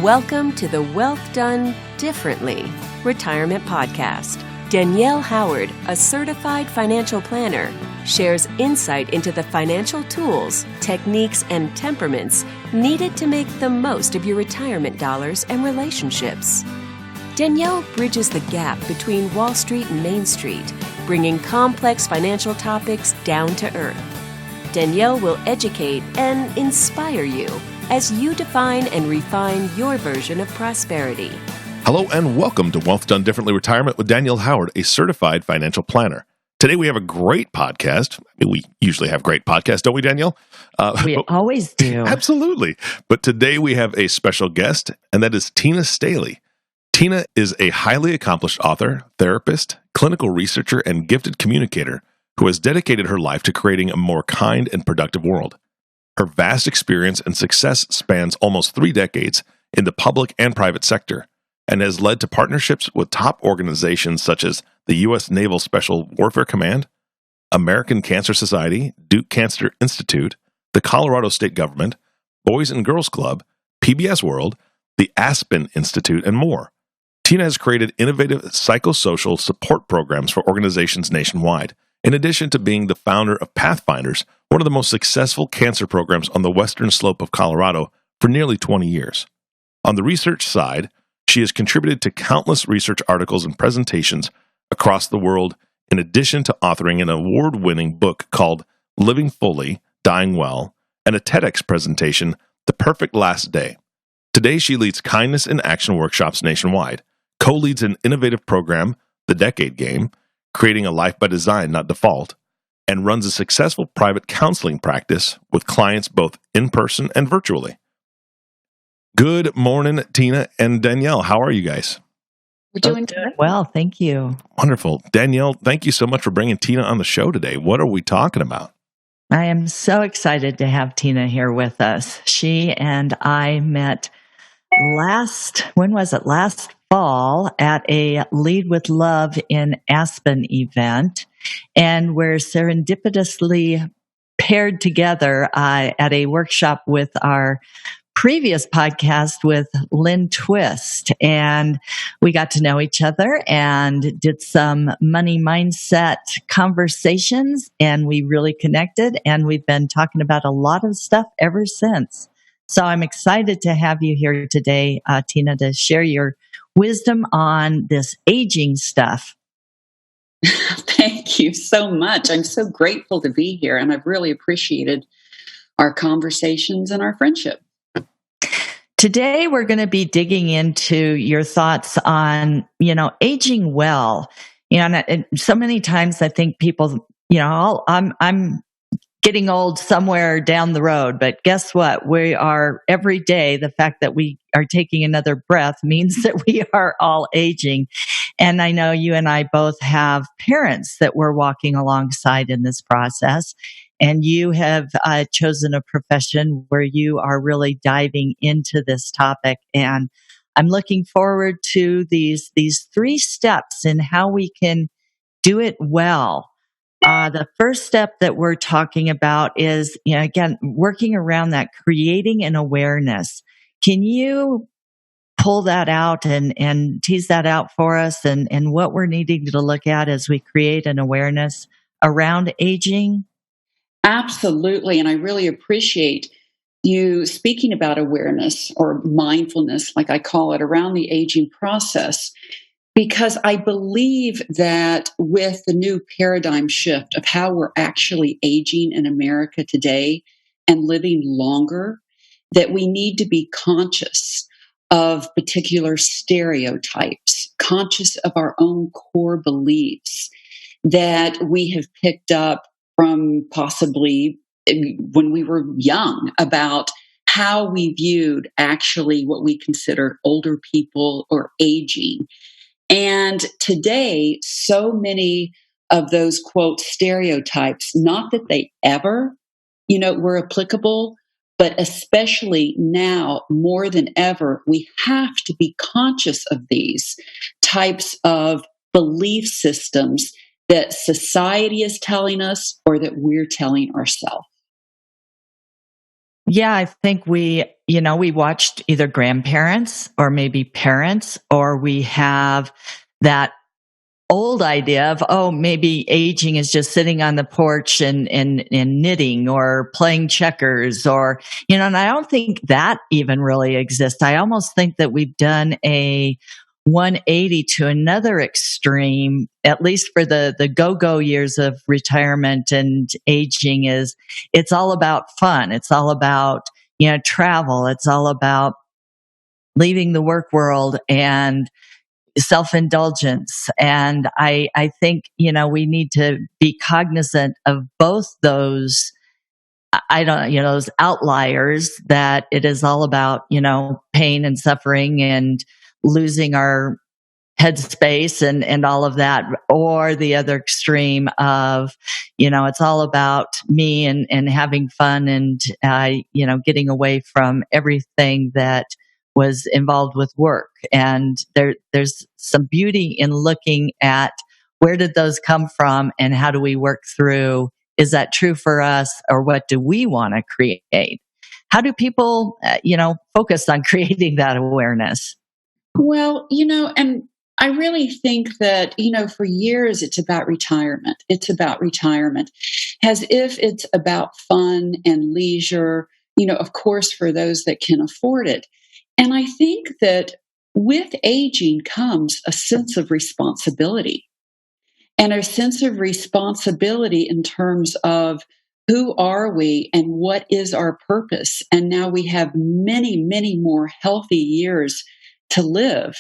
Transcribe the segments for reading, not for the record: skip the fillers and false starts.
Welcome to the Wealth Done Differently Retirement Podcast. Danielle Howard, a certified financial planner, shares insight into the financial tools, techniques, and temperaments needed to make the most of your retirement dollars and relationships. Danielle bridges the gap between Wall Street and Main Street, bringing complex financial topics down to earth. Danielle will educate and inspire you as you define and refine your version of prosperity. Hello and welcome to Wealth Done Differently Retirement with Danielle Howard, a certified financial planner. Today we have a great podcast. We usually have great podcasts, don't we, Danielle? We always do. Absolutely. But today we have a special guest, and that is Tina Staley. Tina is a highly accomplished author, therapist, clinical researcher, and gifted communicator who has dedicated her life to creating a more kind and productive world. Her vast experience and success spans almost 3 decades in the public and private sector, and has led to partnerships with top organizations such as the U.S. Naval Special Warfare Command, American Cancer Society, Duke Cancer Institute, the Colorado State Government, Boys and Girls Club, PBS World, the Aspen Institute, and more. Tina has created innovative psychosocial support programs for organizations nationwide, in addition to being the founder of Pathfinders, one of the most successful cancer programs on the western slope of Colorado for nearly 20 years. On the research side, she has contributed to countless research articles and presentations across the world, in addition to authoring an award-winning book called Living Fully, Dying Well, and a TEDx presentation, The Perfect Last Day. Today, she leads kindness in action workshops nationwide, co-leads an innovative program, The Decade Game, Creating a Life by Design, Not Default, and runs a successful private counseling practice with clients both in person and virtually. Good morning, Tina and Danielle. How are you guys? We're doing good. Well, thank you. Wonderful. Danielle, thank you so much for bringing Tina on the show today. What are we talking about? I am so excited to have Tina here with us. She and I met last fall at a Lead with Love in Aspen event, and we're serendipitously paired together at a workshop with our previous podcast with Lynn Twist, and we got to know each other and did some money mindset conversations, and we really connected, and we've been talking about a lot of stuff ever since. So I'm excited to have you here today, Tina, to share your wisdom on this aging stuff. Thank you so much. I'm so grateful to be here, and I've really appreciated our conversations and our friendship. Today, we're going to be digging into your thoughts on, aging well. And so many times I think people, I'm getting old somewhere down the road, but guess what? We are every day. The fact that we are taking another breath means that we are all aging. And I know you and I both have parents that we're walking alongside in this process. And you have chosen a profession where you are really diving into this topic. And I'm looking forward to these 3 steps in how we can do it well. The first step that we're talking about is, again, working around that, creating an awareness. Can you pull that out and tease that out for us and what we're needing to look at as we create an awareness around aging? Absolutely. And I really appreciate you speaking about awareness or mindfulness, like I call it, around the aging process, because I believe that with the new paradigm shift of how we're actually aging in America today and living longer, that we need to be conscious of particular stereotypes, conscious of our own core beliefs that we have picked up from possibly when we were young about how we viewed actually what we considered older people or aging. And today, so many of those, quote, stereotypes, not that they ever, were applicable, but especially now more than ever, we have to be conscious of these types of belief systems that society is telling us or that we're telling ourselves. Yeah, I think we watched either grandparents or maybe parents, or we have that old idea of, oh, maybe aging is just sitting on the porch and knitting or playing checkers, or, and I don't think that even really exists. I almost think that we've done a 180 to another extreme, at least for the go-go years of retirement and aging. Is it's all about fun. It's all about, travel. It's all about leaving the work world and self-indulgence. And I think, we need to be cognizant of both those. I don't, those outliers, that it is all about, pain and suffering and losing our headspace and all of that, or the other extreme of, it's all about me and having fun and, getting away from everything that was involved with work. And there's some beauty in looking at where did those come from and how do we work through, is that true for us, or what do we want to create? How do people, focus on creating that awareness? Well, and I really think that, for years it's about retirement. It's about retirement as if it's about fun and leisure, of course, for those that can afford it. And I think that with aging comes a sense of responsibility, and a sense of responsibility in terms of who are we and what is our purpose. And now we have many, many more healthy years to live.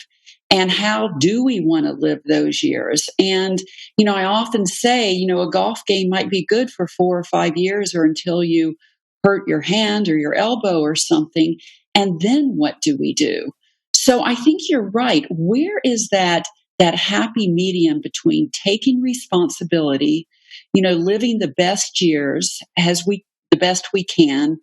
And how do we want to live those years? And, I often say, a golf game might be good for 4 or 5 years, or until you hurt your hand or your elbow or something. And then what do we do? So I think you're right. Where is that happy medium between taking responsibility, living the best years the best we can,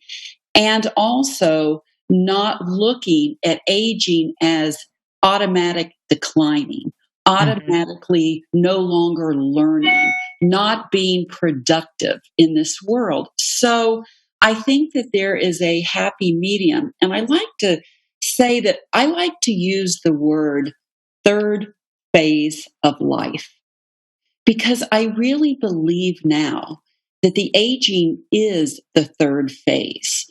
and also not looking at aging as automatic declining, automatically no longer learning, not being productive in this world. So I think that there is a happy medium. And I like to say that I like to use the word third phase of life, because I really believe now that the aging is the third phase.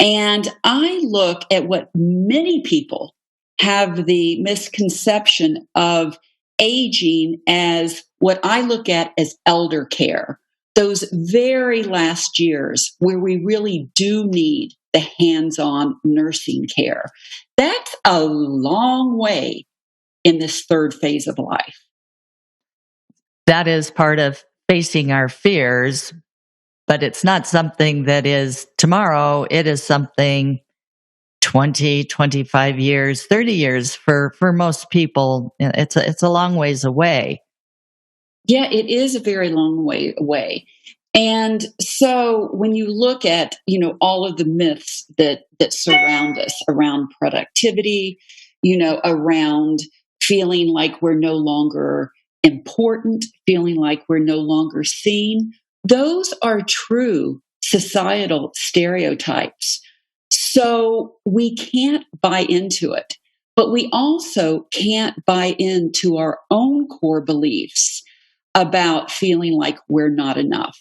And I look at what many people have the misconception of aging as what I look at as elder care, those very last years where we really do need the hands-on nursing care. That's a long way in this third phase of life. That is part of facing our fears, but it's not something that is tomorrow. It is something 20, 25 years, 30 years for most people. It's a long ways away. Yeah, it is a very long way away. And so when you look at, all of the myths that surround us around productivity, around feeling like we're no longer important, feeling like we're no longer seen, those are true societal stereotypes. So we can't buy into it, but we also can't buy into our own core beliefs about feeling like we're not enough,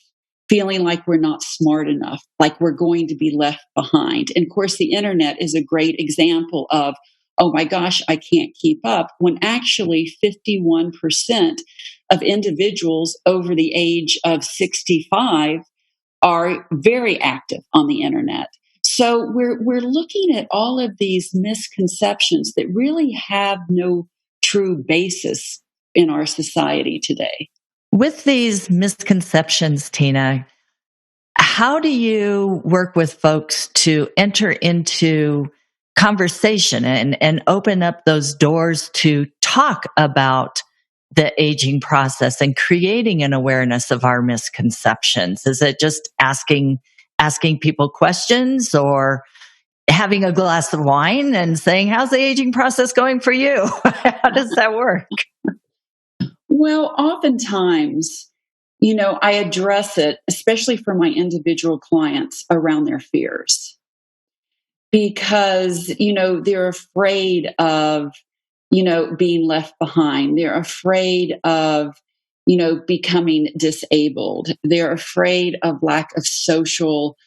feeling like we're not smart enough, like we're going to be left behind. And of course, the internet is a great example of, oh my gosh, I can't keep up, when actually 51% of individuals over the age of 65 are very active on the internet. So we're looking at all of these misconceptions that really have no true basis in our society today. With these misconceptions, Tina, how do you work with folks to enter into conversation and open up those doors to talk about the aging process and creating an awareness of our misconceptions? Is it just asking people questions, or having a glass of wine and saying, how's the aging process going for you? How does that work? Well, oftentimes, I address it, especially for my individual clients, around their fears. because, they're afraid of, being left behind. They're afraid of, becoming disabled. They're afraid of lack of social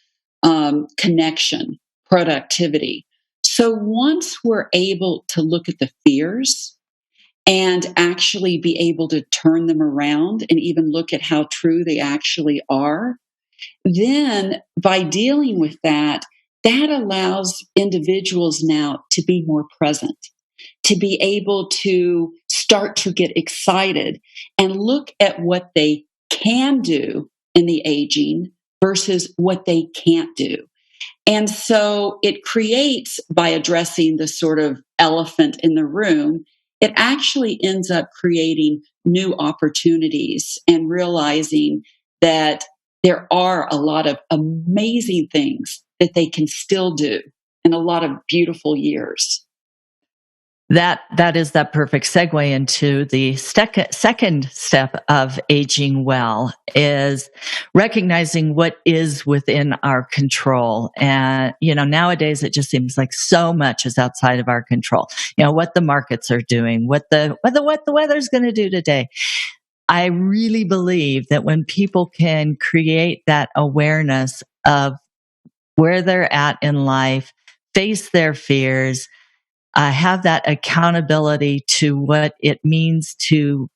connection, productivity. So once we're able to look at the fears and actually be able to turn them around and even look at how true they actually are, then by dealing with that, that allows individuals now to be more present, to be able to start to get excited and look at what they can do in the aging versus what they can't do. And so it creates, by addressing the sort of elephant in the room, it actually ends up creating new opportunities and realizing that there are a lot of amazing things that they can still do in a lot of beautiful years. That is that perfect segue into the second step of aging well, is recognizing what is within our control. And, nowadays it just seems like so much is outside of our control. What the markets are doing, what the weather's going to do today. I really believe that when people can create that awareness of where they're at in life, face their fears, have that accountability to what it means to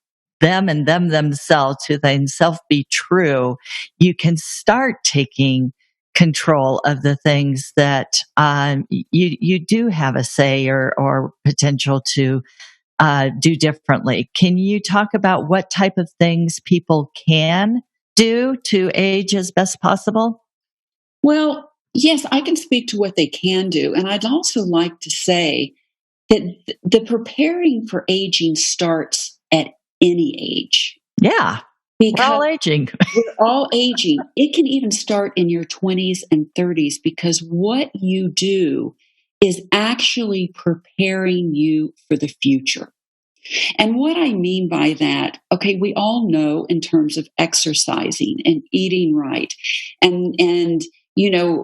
them and them themselves, to themselves be true, you can start taking control of the things that you do have a say or potential to do differently. Can you talk about what type of things people can do to age as best possible? Well, yes, I can speak to what they can do. And I'd also like to say that the preparing for aging starts at any age. Yeah. We're all aging. We're all aging. It can even start in your 20s and 30s, because what you do is actually preparing you for the future. And what I mean by that, okay, we all know in terms of exercising and eating right and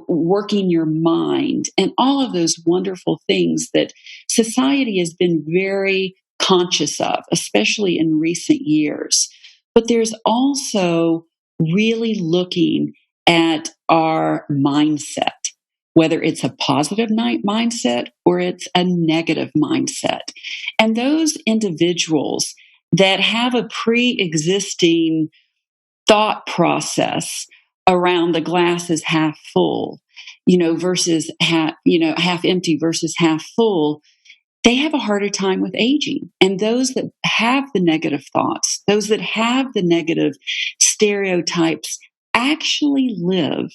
working your mind and all of those wonderful things that society has been very conscious of, especially in recent years. But there's also really looking at our mindset, whether it's a positive mindset or it's a negative mindset. And those individuals that have a pre-existing thought process around the glass is half full, versus half empty versus half full, they have a harder time with aging. And those that have the negative thoughts, those that have the negative stereotypes, actually live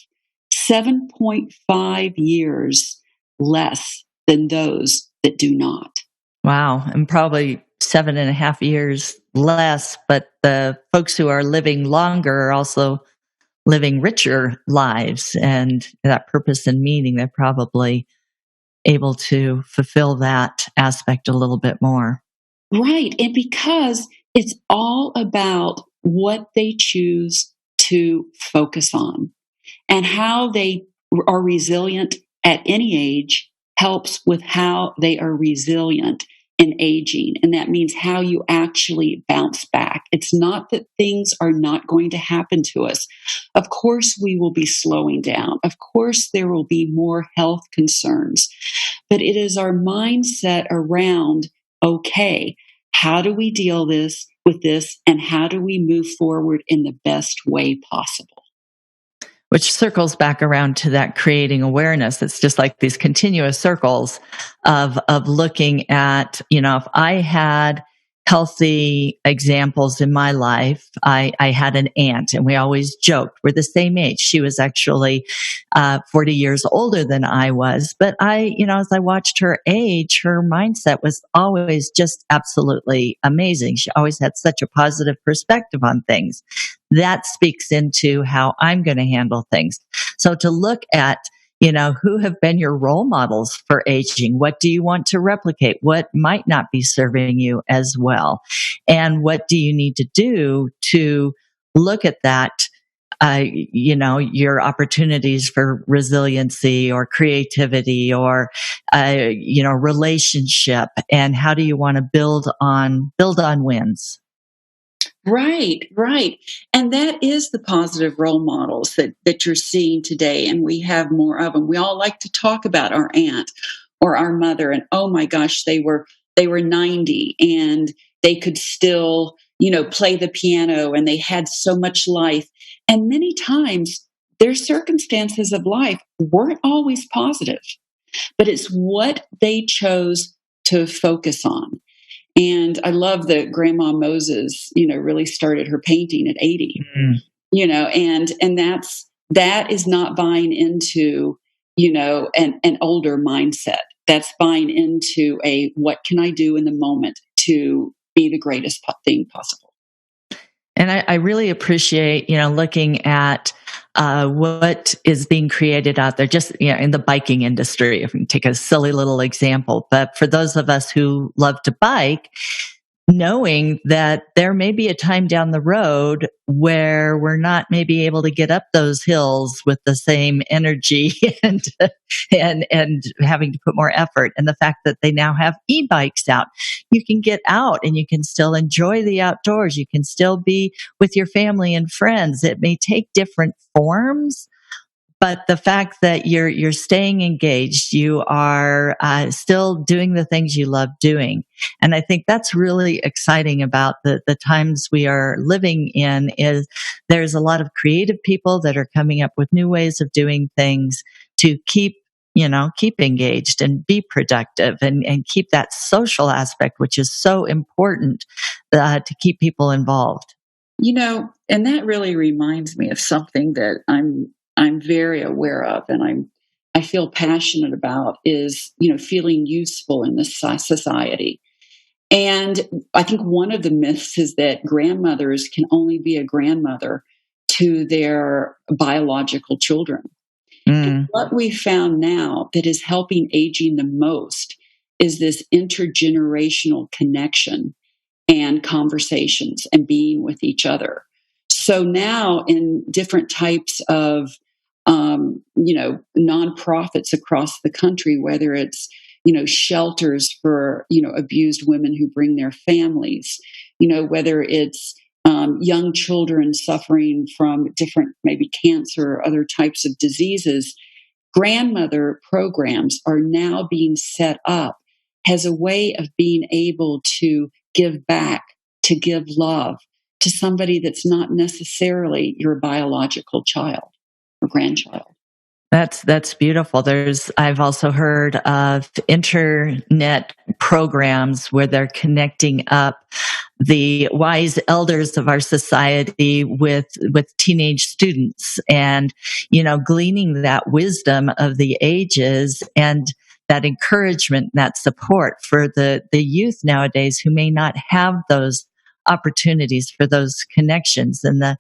7.5 years less than those that do not. Wow. And probably 7.5 years less, but the folks who are living longer are also living richer lives, and that purpose and meaning, they're probably able to fulfill that aspect a little bit more. Right. And because it's all about what they choose to focus on, and how they are resilient at any age helps with how they are resilient in aging. And that means how you actually bounce back. It's not that things are not going to happen to us. Of course, we will be slowing down. Of course, there will be more health concerns. But it is our mindset around, okay, how do we deal with this, and how do we move forward in the best way possible? Which circles back around to that creating awareness. It's just like these continuous circles of looking at, if I had healthy examples in my life. I had an aunt, and we always joked we're the same age. She was actually 40 years older than I was. But as I watched her age, her mindset was always just absolutely amazing. She always had such a positive perspective on things. That speaks into how I'm going to handle things. So to look at, who have been your role models for aging? What do you want to replicate? What might not be serving you as well? And what do you need to do to look at that your opportunities for resiliency or creativity or, relationship, and how do you want to build on wins? Right, right. And that is the positive role models that you're seeing today. And we have more of them. We all like to talk about our aunt or our mother, and oh my gosh, they were 90 and they could still, play the piano, and they had so much life. And many times their circumstances of life weren't always positive, but it's what they chose to focus on. And I love that Grandma Moses, really started her painting at 80, and that is not buying into, an older mindset. That's buying into what can I do in the moment to be the greatest thing possible. And I really appreciate, looking at what is being created out there, just in the biking industry. If we can take a silly little example, but for those of us who love to bike, knowing that there may be a time down the road where we're not maybe able to get up those hills with the same energy and having to put more effort. And the fact that they now have e-bikes out, you can get out and you can still enjoy the outdoors. You can still be with your family and friends. It may take different forms, but the fact that you're staying engaged, you are still doing the things you love doing. And I think that's really exciting about the times we are living in, is there's a lot of creative people that are coming up with new ways of doing things to keep engaged and be productive and keep that social aspect, which is so important to keep people involved. And that really reminds me of something that I'm very aware of, and I feel passionate about, is feeling useful in this society. And I think one of the myths is that grandmothers can only be a grandmother to their biological children. And what we found now that is helping aging the most is this intergenerational connection and conversations and being with each other. So now in different types of nonprofits across the country, whether it's, shelters for, abused women who bring their families, whether it's young children suffering from different, maybe cancer or other types of diseases, grandmother programs are now being set up as a way of being able to give back, to give love to somebody that's not necessarily your biological child or grandchild. That's beautiful. I've also heard of internet programs where they're connecting up the wise elders of our society with teenage students, and, gleaning that wisdom of the ages and that encouragement, that support for the youth nowadays who may not have those opportunities for those connections. And the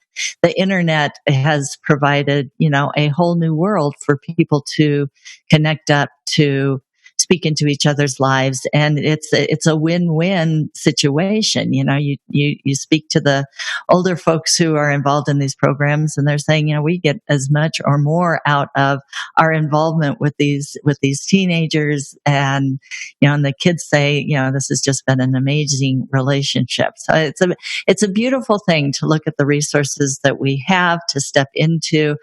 internet has provided, a whole new world for people to connect up, to speak into each other's lives. And it's a win-win situation. You speak to the older folks who are involved in these programs, and they're saying, we get as much or more out of our involvement with these teenagers. And, and the kids say, this has just been an amazing relationship. So it's a beautiful thing to look at the resources that we have to step into,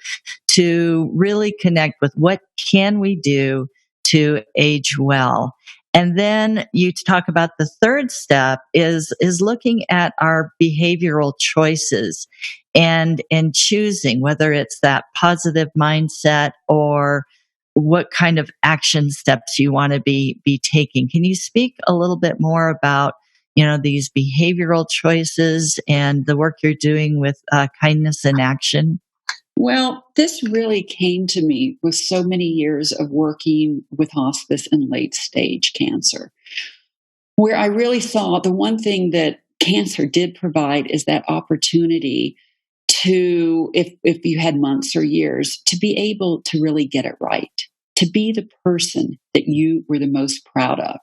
to really connect with what can we do to age well. And then you talk about the third step is looking at our behavioral choices and choosing whether it's that positive mindset or what kind of action steps you want to be taking. Can you speak a little bit more about, these behavioral choices and the work you're doing with kindness in action? Well, this really came to me with so many years of working with hospice and late stage cancer, where I really saw the one thing that cancer did provide is that opportunity to, if you had months or years, to be able to really get it right, to be the person that you were the most proud of.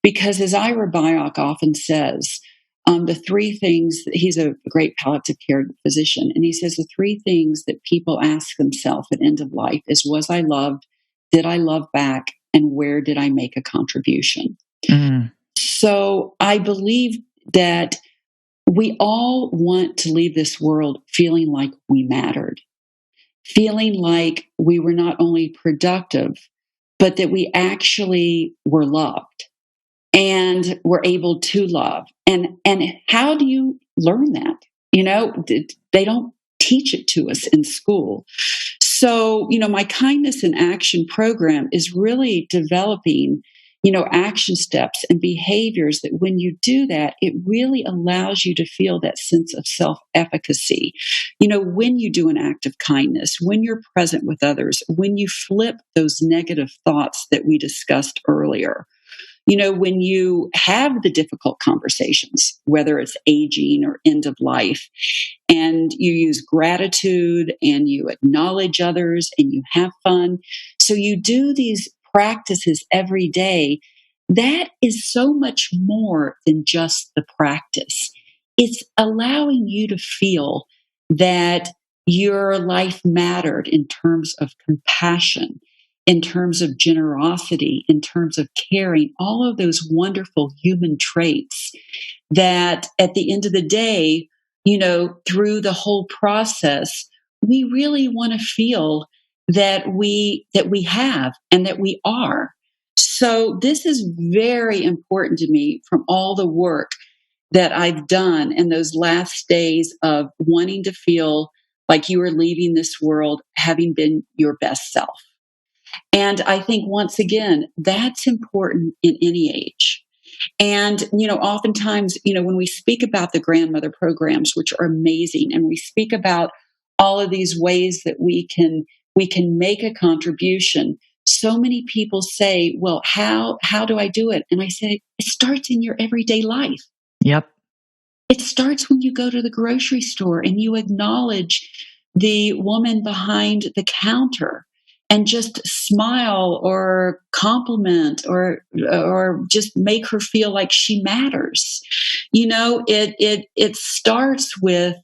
Because as Ira Byock often says, the three things, he's a great palliative care physician, and he says the three things that people ask themselves at end of life is, was I loved? Did I love back? And where did I make a contribution? Mm. So I believe that we all want to leave this world feeling like we mattered, feeling like we were not only productive, but that we actually were loved and were able to love. And how do you learn that? You know, they don't teach it to us in school. So, you know, my Kindness in Action program is really developing, you know, action steps and behaviors that when you do that, it really allows you to feel that sense of self-efficacy. You know, when you do an act of kindness, when you're present with others, when you flip those negative thoughts that we discussed earlier, you know, when you have the difficult conversations, whether it's aging or end of life, and you use gratitude and you acknowledge others and you have fun. So you do these practices every day. That is so much more than just the practice. It's allowing you to feel that your life mattered in terms of compassion, in terms of generosity, in terms of caring, all of those wonderful human traits that at the end of the day, you know, through the whole process, we really want to feel that we have and that we are. So this is very important to me from all the work that I've done in those last days of wanting to feel like you are leaving this world having been your best self. And I think once again, that's important in any age. And, you know, oftentimes, you know, when we speak about the grandmother programs, which are amazing, and we speak about all of these ways that we can make a contribution, so many people say, well, how do I do it? And I say, it starts in your everyday life. Yep. It starts when you go to the grocery store and you acknowledge the woman behind the counter and just smile or compliment or just make her feel like she matters. You know, it starts with,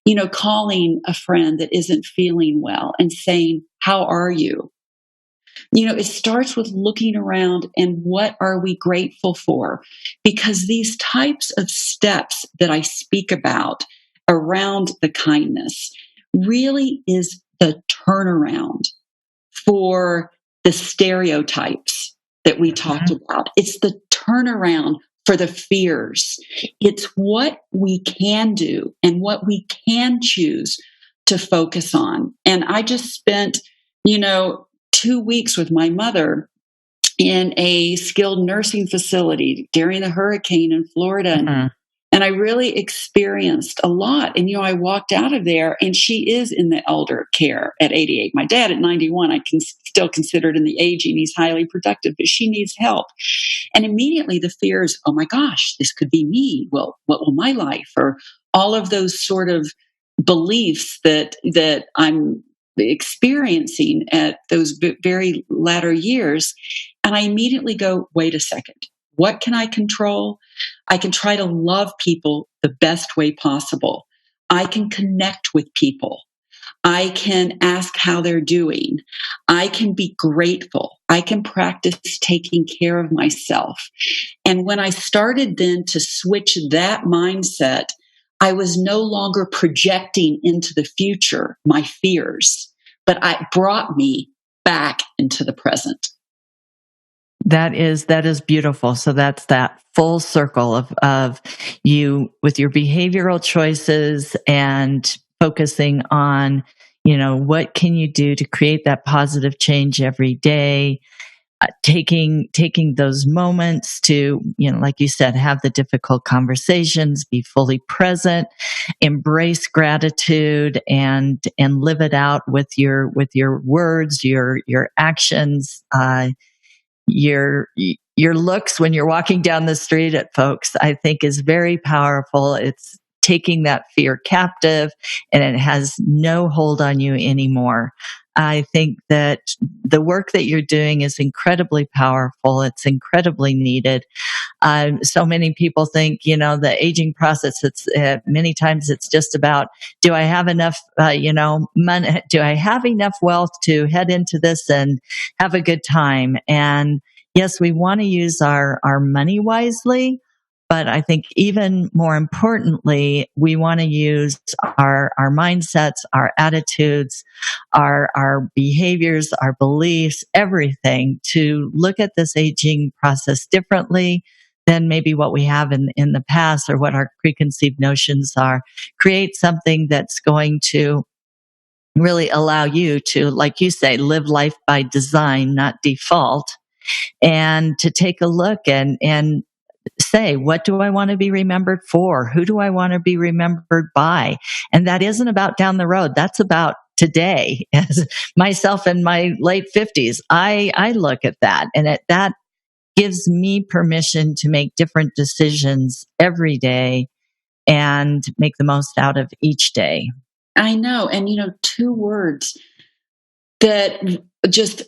you know, calling a friend that isn't feeling well and saying, how are you? You know, it starts with looking around and what are we grateful for? Because these types of steps that I speak about around the kindness really is the turnaround for the stereotypes that we talked about. It's the turnaround for the fears. It's what we can do and what we can choose to focus on. And I just spent, you know, 2 weeks with my mother in a skilled nursing facility during the hurricane in Florida. Mm-hmm. And I really experienced a lot. And, you know, I walked out of there and she is in the elder care at 88. My dad at 91, I can still considered in the aging. He's highly productive, but she needs help. And immediately the fears, oh my gosh, this could be me. Well, what will my life? Or all of those sort of beliefs that I'm experiencing at those very latter years. And I immediately go, wait a second. What can I control? I can try to love people the best way possible. I can connect with people. I can ask how they're doing. I can be grateful. I can practice taking care of myself. And when I started then to switch that mindset, I was no longer projecting into the future my fears, but it brought me back into the present. That is beautiful. So that's that full circle of you with your behavioral choices and focusing on, you know, what can you do to create that positive change every day, taking those moments to, you know, like you said, have the difficult conversations, be fully present, embrace gratitude and live it out with your words, your actions, your looks when you're walking down the street at folks, I think is very powerful. It's taking that fear captive and it has no hold on you anymore. I think that the work that you're doing is incredibly powerful. It's incredibly needed. So many people think, the aging process, it's many times it's just about, do I have enough, money? Do I have enough wealth to head into this and have a good time? And yes, we want to use our money wisely. But I think even more importantly, we want to use our mindsets, our attitudes, our behaviors, our beliefs, everything to look at this aging process differently than maybe what we have in the past or what our preconceived notions are. Create something that's going to really allow you to, like you say, live life by design, not default, and to take a look and say, what do I want to be remembered for? Who do I want to be remembered by? And that isn't about down the road. That's about today. As myself in my late 50s, I look at that, and that gives me permission to make different decisions every day and make the most out of each day. I know. And, two words that just,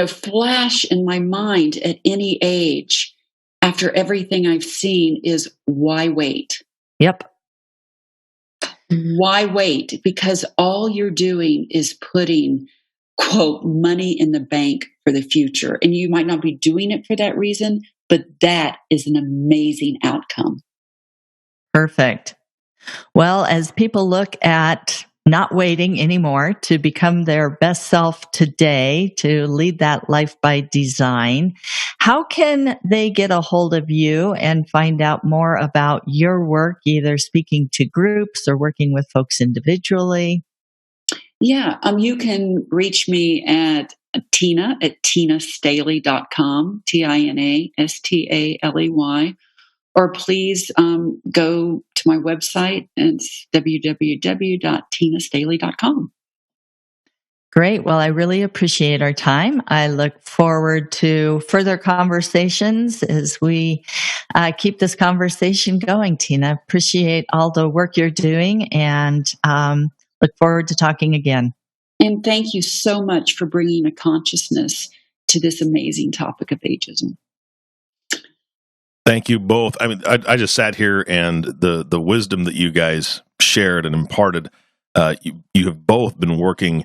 flash in my mind at any age after everything I've seen is why wait? Yep. Why wait? Because all you're doing is putting, quote, money in the bank for the future. And you might not be doing it for that reason, but that is an amazing outcome. Perfect. Well, as people look at not waiting anymore to become their best self today, to lead that life by design, how can they get a hold of you and find out more about your work, either speaking to groups or working with folks individually? Yeah, you can reach me at Tina at tinastaley.com, TINASTALEY, or please go to my website. It's www.tinastaley.com. Great. Well, I really appreciate our time. I look forward to further conversations as we keep this conversation going, Tina. Appreciate all the work you're doing and look forward to talking again. And thank you so much for bringing a consciousness to this amazing topic of ageism. Thank you both. I mean, I just sat here and the wisdom that you guys shared and imparted, you have both been working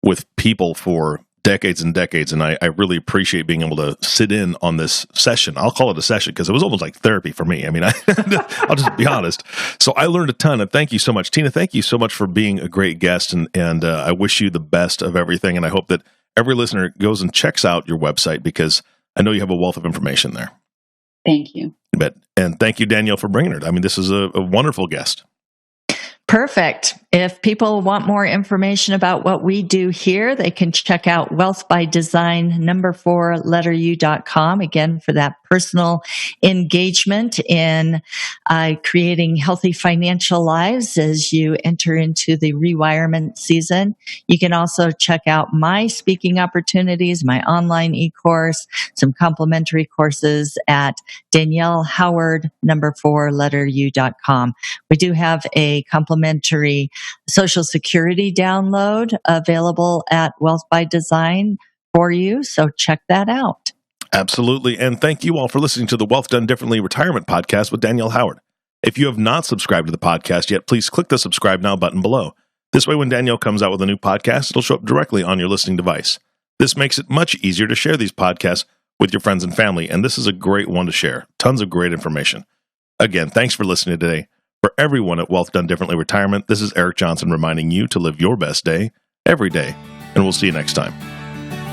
with people for decades and decades, and I really appreciate being able to sit in on this session. I'll call it a session because it was almost like therapy for me. I mean, I'll just be honest. So I learned a ton, and thank you so much. Tina, thank you so much for being a great guest, and I wish you the best of everything, and I hope that every listener goes and checks out your website because I know you have a wealth of information there. Thank you. And thank you, Danielle, for bringing it. I mean, this is a wonderful guest. Perfect. If people want more information about what we do here, they can check out Wealth by Design 4u.com, again, for that personal engagement in creating healthy financial lives as you enter into the rewirement season. You can also check out my speaking opportunities, my online e-course, some complimentary courses at Danielle Howard 4u.com. We do have a complimentary Social Security download available at Wealth by Design for you. So check that out. Absolutely. And thank you all for listening to the Wealth Done Differently Retirement Podcast with Danielle Howard. If you have not subscribed to the podcast yet, please click the subscribe now button below. This way, when Danielle comes out with a new podcast, it'll show up directly on your listening device. This makes it much easier to share these podcasts with your friends and family, and this is a great one to share. Tons of great information. Again, thanks for listening today. For everyone at Wealth Done Differently Retirement, this is Eric Johnson reminding you to live your best day every day, and we'll see you next time.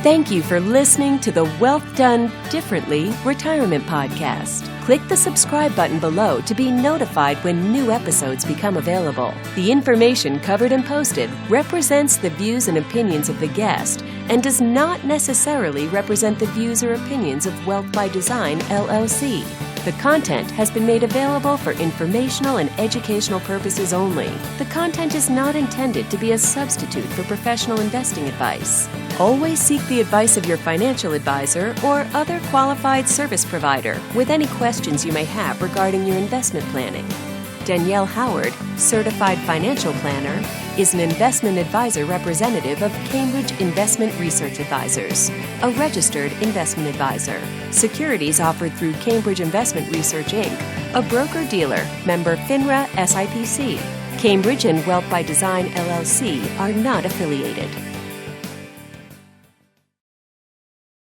Thank you for listening to the Wealth Done Differently Retirement Podcast. Click the subscribe button below to be notified when new episodes become available. The information covered and posted represents the views and opinions of the guest and does not necessarily represent the views or opinions of Wealth by Design, LLC. The content has been made available for informational and educational purposes only. The content is not intended to be a substitute for professional investing advice. Always seek the advice of your financial advisor or other qualified service provider with any questions you may have regarding your investment planning. Danielle Howard, Certified Financial Planner, is an investment advisor representative of Cambridge Investment Research Advisors, a registered investment advisor. Securities offered through Cambridge Investment Research, Inc., a broker-dealer, member FINRA SIPC. Cambridge and Wealth by Design, LLC are not affiliated.